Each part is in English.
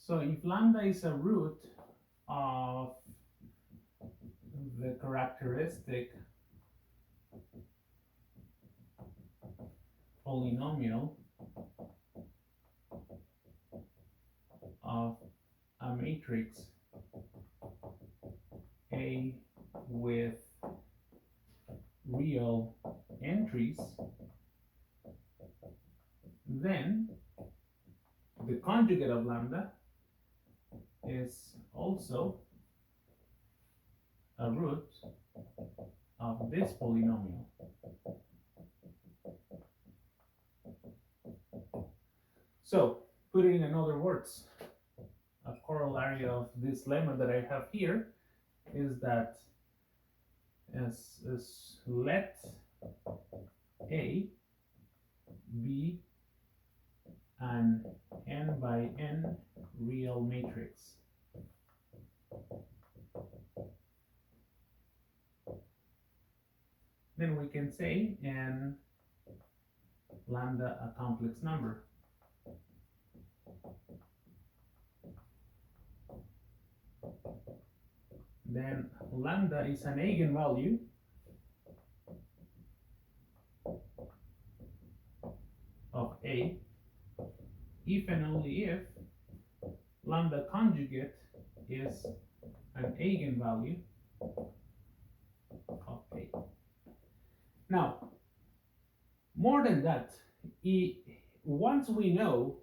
So if lambda is a root of the characteristic polynomial of a matrix A with real entries, then the conjugate of lambda is also a root of this polynomial. So, put it in other words, a corollary of this lemma that I have here is that let A be an n by n real matrix. Then we can say n lambda a complex number. Then lambda is an eigenvalue of A if and only if lambda conjugate is an eigenvalue of A. Now, more than that, once we know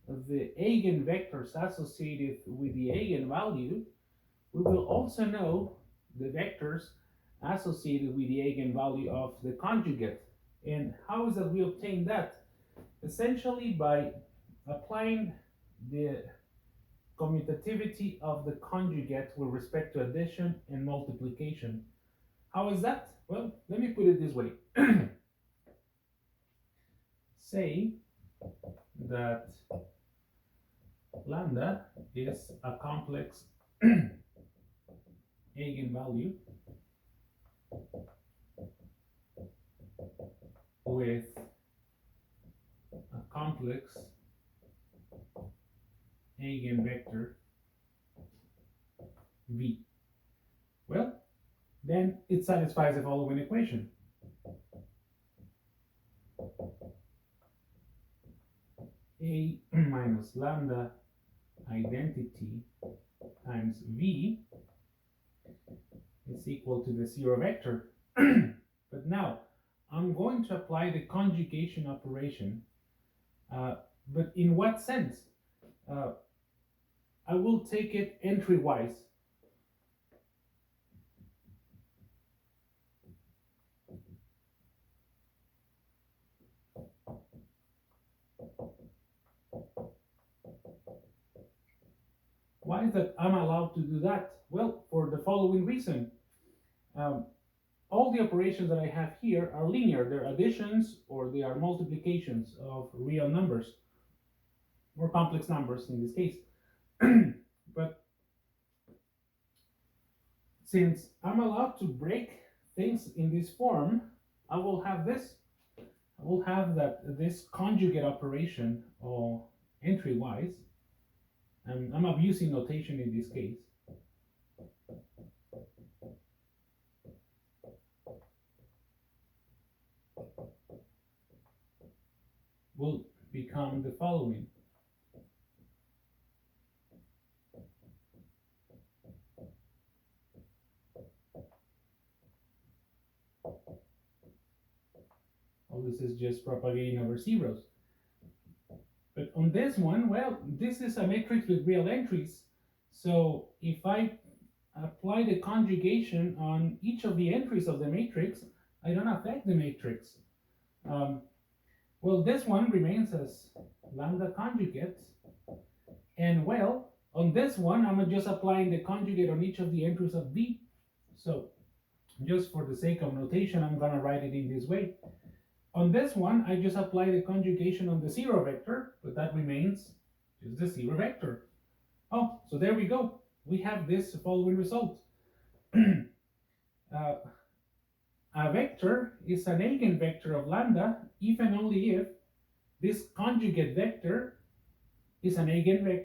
the eigenvectors associated with the eigenvalue, we will also know the vectors associated with the eigenvalue of the conjugate. And how is that we obtain that? Essentially by applying the commutativity of the conjugate with respect to addition and multiplication. How is that? Well, let me put it this way. Say that lambda is a complex eigenvalue with a complex eigenvector v. Well, then it satisfies the following equation. A minus lambda identity times v is equal to the zero vector. But now I'm going to apply the conjugation operation. But in what sense? I will take it entry-wise. Why is that I'm allowed to do that? Well, for the following reason. All the operations that I have here are linear. They're additions or they are multiplications of real numbers or complex numbers in this case. But since I'm allowed to break things in this form, I will have this. I will have that this conjugate operation or entry-wise, and I'm abusing notation in this case. Will become the following. All this is just propagating over zeros. But on this one, well, this is a matrix with real entries. So if I apply the conjugation on each of the entries of the matrix, I don't affect the matrix. Well, this one remains as lambda conjugate. And well, on this one, I'm just applying the conjugate on each of the entries of V. So just for the sake of notation, I'm going to write it in this way. On this one, I just apply the conjugation on the zero vector, but that remains just the zero vector. Oh, so there we go. We have this following result. A vector is an eigenvector of lambda if and only if this conjugate vector is an eigenvector